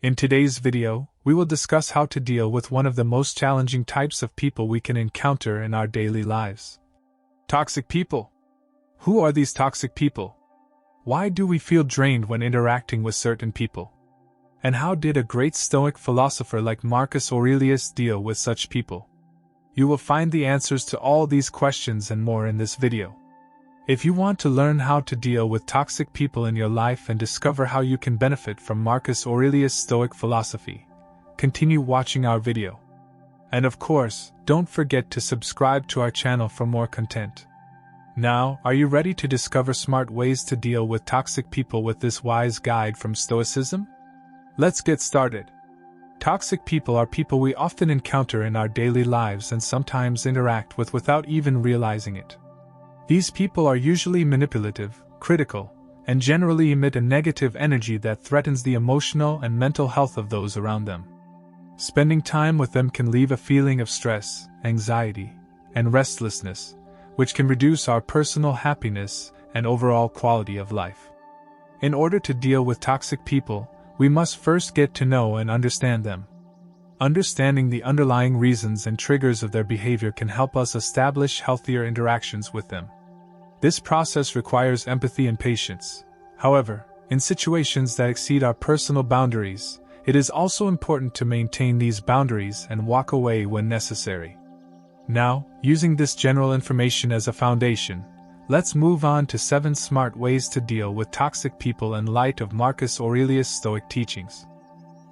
In today's video, we will discuss how to deal with one of the most challenging types of people we can encounter in our daily lives. Toxic people. Who are these toxic people? Why do we feel drained when interacting with certain people? And how did a great Stoic philosopher like Marcus Aurelius deal with such people? You will find the answers to all these questions and more in this video. If you want to learn how to deal with toxic people in your life and discover how you can benefit from Marcus Aurelius' Stoic philosophy, continue watching our video. And of course, don't forget to subscribe to our channel for more content. Now, are you ready to discover smart ways to deal with toxic people with this wise guide from Stoicism? Let's get started. Toxic people are people we often encounter in our daily lives and sometimes interact with without even realizing it. These people are usually manipulative, critical, and generally emit a negative energy that threatens the emotional and mental health of those around them. Spending time with them can leave a feeling of stress, anxiety, and restlessness, which can reduce our personal happiness and overall quality of life. In order to deal with toxic people, we must first get to know and understand them. Understanding the underlying reasons and triggers of their behavior can help us establish healthier interactions with them. This process requires empathy and patience. However, in situations that exceed our personal boundaries, it is also important to maintain these boundaries and walk away when necessary. Now, using this general information as a foundation, let's move on to 7 smart ways to deal with toxic people in light of Marcus Aurelius' Stoic teachings.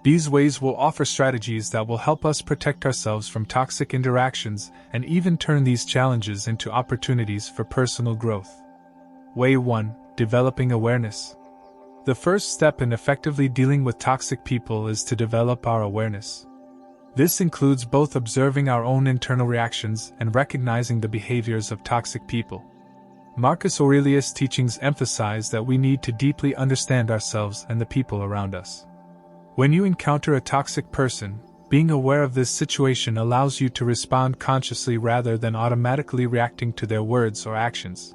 These ways will offer strategies that will help us protect ourselves from toxic interactions and even turn these challenges into opportunities for personal growth. Way 1. Developing awareness. The first step in effectively dealing with toxic people is to develop our awareness. This includes both observing our own internal reactions and recognizing the behaviors of toxic people. Marcus Aurelius' teachings emphasize that we need to deeply understand ourselves and the people around us. When you encounter a toxic person, being aware of this situation allows you to respond consciously rather than automatically reacting to their words or actions.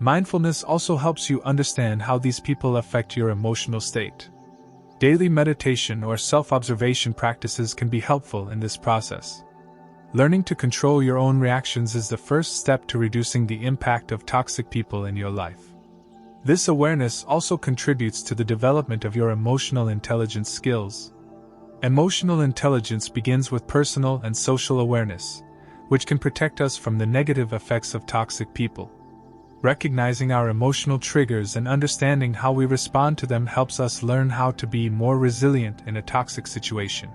Mindfulness also helps you understand how these people affect your emotional state. Daily meditation or self-observation practices can be helpful in this process. Learning to control your own reactions is the first step to reducing the impact of toxic people in your life. This awareness also contributes to the development of your emotional intelligence skills. Emotional intelligence begins with personal and social awareness, which can protect us from the negative effects of toxic people. Recognizing our emotional triggers and understanding how we respond to them helps us learn how to be more resilient in a toxic situation.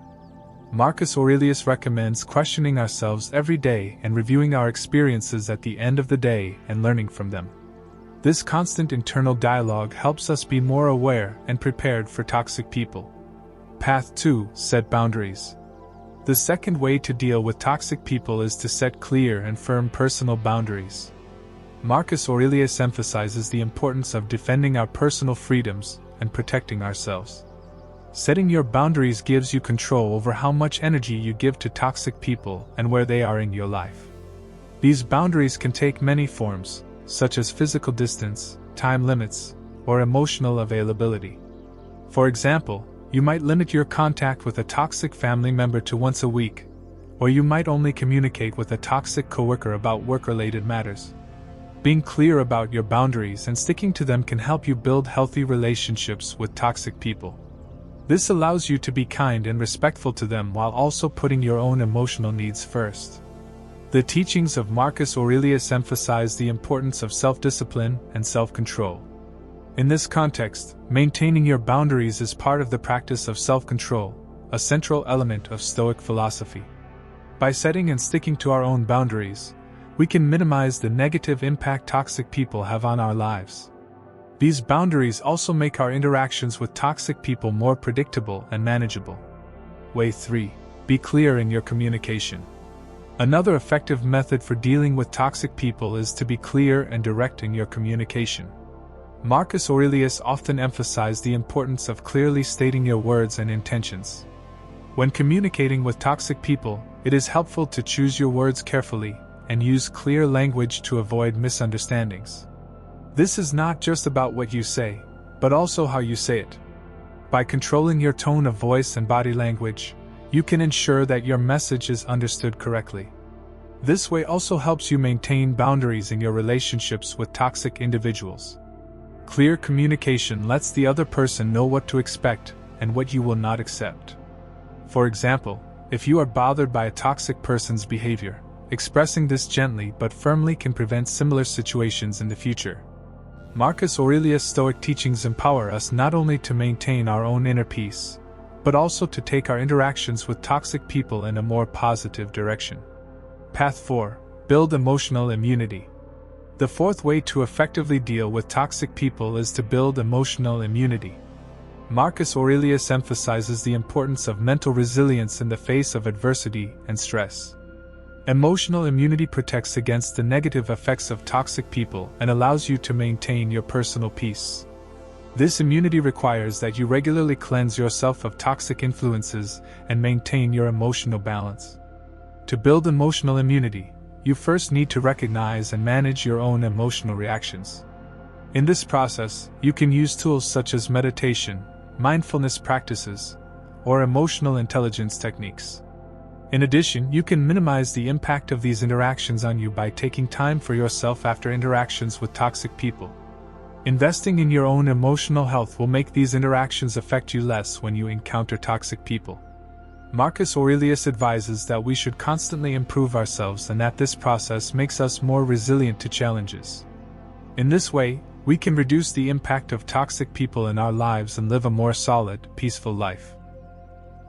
Marcus Aurelius recommends questioning ourselves every day and reviewing our experiences at the end of the day and learning from them. This constant internal dialogue helps us be more aware and prepared for toxic people. Path 2. Set boundaries. The second way to deal with toxic people is to set clear and firm personal boundaries. Marcus Aurelius emphasizes the importance of defending our personal freedoms and protecting ourselves. Setting your boundaries gives you control over how much energy you give to toxic people and where they are in your life. These boundaries can take many forms, such as physical distance, time limits, or emotional availability. For example, you might limit your contact with a toxic family member to once a week, or you might only communicate with a toxic coworker about work-related matters. Being clear about your boundaries and sticking to them can help you build healthy relationships with toxic people. This allows you to be kind and respectful to them while also putting your own emotional needs first. The teachings of Marcus Aurelius emphasize the importance of self-discipline and self-control. In this context, maintaining your boundaries is part of the practice of self-control, a central element of Stoic philosophy. By setting and sticking to our own boundaries, we can minimize the negative impact toxic people have on our lives. These boundaries also make our interactions with toxic people more predictable and manageable. Way 3. Be clear in your communication. Another effective method for dealing with toxic people is to be clear and direct in your communication. Marcus Aurelius often emphasized the importance of clearly stating your words and intentions. When communicating with toxic people, it is helpful to choose your words carefully and use clear language to avoid misunderstandings. This is not just about what you say, but also how you say it. By controlling your tone of voice and body language, you can ensure that your message is understood correctly. This way also helps you maintain boundaries in your relationships with toxic individuals. Clear communication lets the other person know what to expect and what you will not accept. For example, if you are bothered by a toxic person's behavior, expressing this gently but firmly can prevent similar situations in the future. Marcus Aurelius' Stoic teachings empower us not only to maintain our own inner peace, but also to take our interactions with toxic people in a more positive direction. Path 4. Build emotional immunity. The fourth way to effectively deal with toxic people is to build emotional immunity. Marcus Aurelius emphasizes the importance of mental resilience in the face of adversity and stress. Emotional immunity protects against the negative effects of toxic people and allows you to maintain your personal peace. This immunity requires that you regularly cleanse yourself of toxic influences and maintain your emotional balance. To build emotional immunity, you first need to recognize and manage your own emotional reactions. In this process, you can use tools such as meditation, mindfulness practices, or emotional intelligence techniques. In addition, you can minimize the impact of these interactions on you by taking time for yourself after interactions with toxic people. Investing in your own emotional health will make these interactions affect you less when you encounter toxic people. Marcus Aurelius advises that we should constantly improve ourselves and that this process makes us more resilient to challenges. In this way, we can reduce the impact of toxic people in our lives and live a more solid, peaceful life.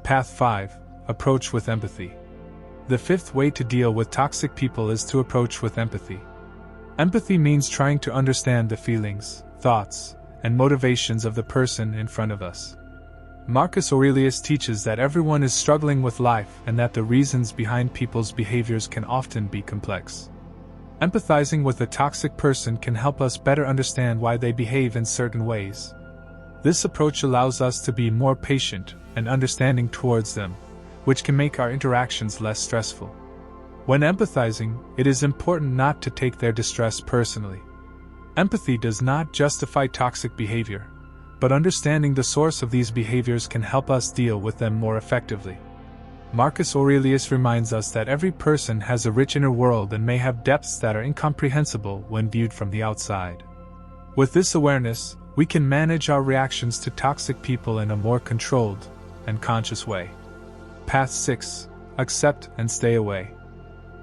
Path 5. Approach with empathy. The fifth way to deal with toxic people is to approach with empathy. Empathy means trying to understand the feelings, thoughts, and motivations of the person in front of us. Marcus Aurelius teaches that everyone is struggling with life and that the reasons behind people's behaviors can often be complex. Empathizing with a toxic person can help us better understand why they behave in certain ways. This approach allows us to be more patient and understanding towards them, which can make our interactions less stressful. When empathizing, it is important not to take their distress personally. Empathy does not justify toxic behavior, but understanding the source of these behaviors can help us deal with them more effectively. Marcus Aurelius reminds us that every person has a rich inner world and may have depths that are incomprehensible when viewed from the outside. With this awareness, we can manage our reactions to toxic people in a more controlled and conscious way. Path 6. Accept and stay away.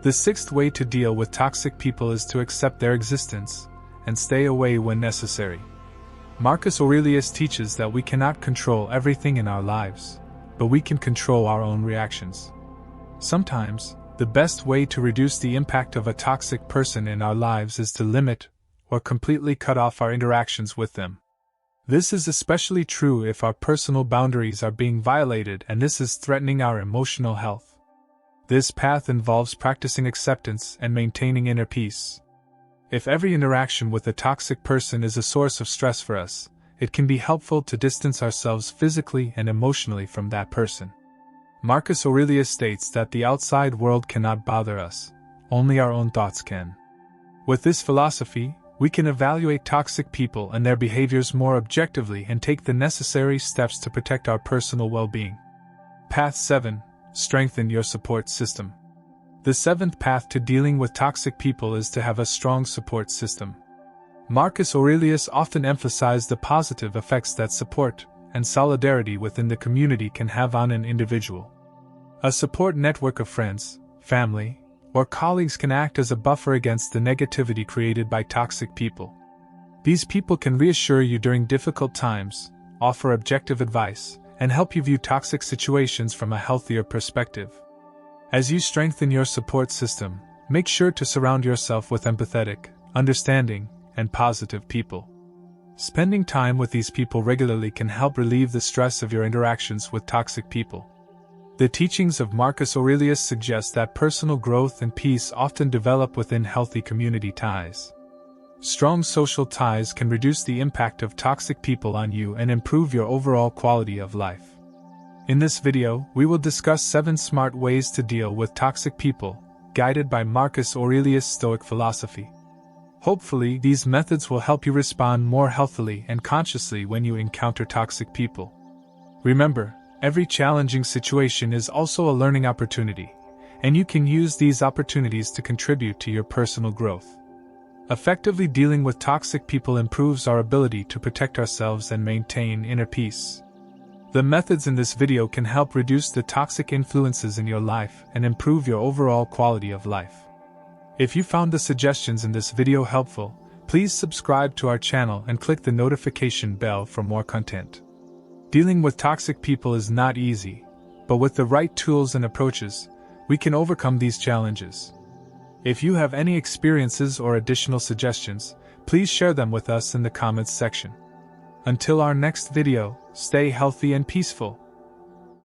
The sixth way to deal with toxic people is to accept their existence and stay away when necessary. Marcus Aurelius teaches that we cannot control everything in our lives, but we can control our own reactions. Sometimes, the best way to reduce the impact of a toxic person in our lives is to limit or completely cut off our interactions with them. This is especially true if our personal boundaries are being violated and this is threatening our emotional health. This path involves practicing acceptance and maintaining inner peace. If every interaction with a toxic person is a source of stress for us, it can be helpful to distance ourselves physically and emotionally from that person. Marcus Aurelius states that the outside world cannot bother us, only our own thoughts can. With this philosophy, we can evaluate toxic people and their behaviors more objectively and take the necessary steps to protect our personal well-being. Path 7. Strengthen your support system. The seventh path to dealing with toxic people is to have a strong support system. Marcus Aurelius often emphasized the positive effects that support and solidarity within the community can have on an individual. A support network of friends, family, or colleagues can act as a buffer against the negativity created by toxic people. These people can reassure you during difficult times, offer objective advice, and help you view toxic situations from a healthier perspective. As you strengthen your support system, make sure to surround yourself with empathetic, understanding, and positive people. Spending time with these people regularly can help relieve the stress of your interactions with toxic people. The teachings of Marcus Aurelius suggest that personal growth and peace often develop within healthy community ties. Strong social ties can reduce the impact of toxic people on you and improve your overall quality of life. In this video, we will discuss 7 smart ways to deal with toxic people, guided by Marcus Aurelius' Stoic philosophy. Hopefully, these methods will help you respond more healthily and consciously when you encounter toxic people. Remember, every challenging situation is also a learning opportunity, and you can use these opportunities to contribute to your personal growth. Effectively dealing with toxic people improves our ability to protect ourselves and maintain inner peace. The methods in this video can help reduce the toxic influences in your life and improve your overall quality of life. If you found the suggestions in this video helpful, please subscribe to our channel and click the notification bell for more content. Dealing with toxic people is not easy, but with the right tools and approaches, we can overcome these challenges. If you have any experiences or additional suggestions, please share them with us in the comments section. Until our next video, stay healthy and peaceful.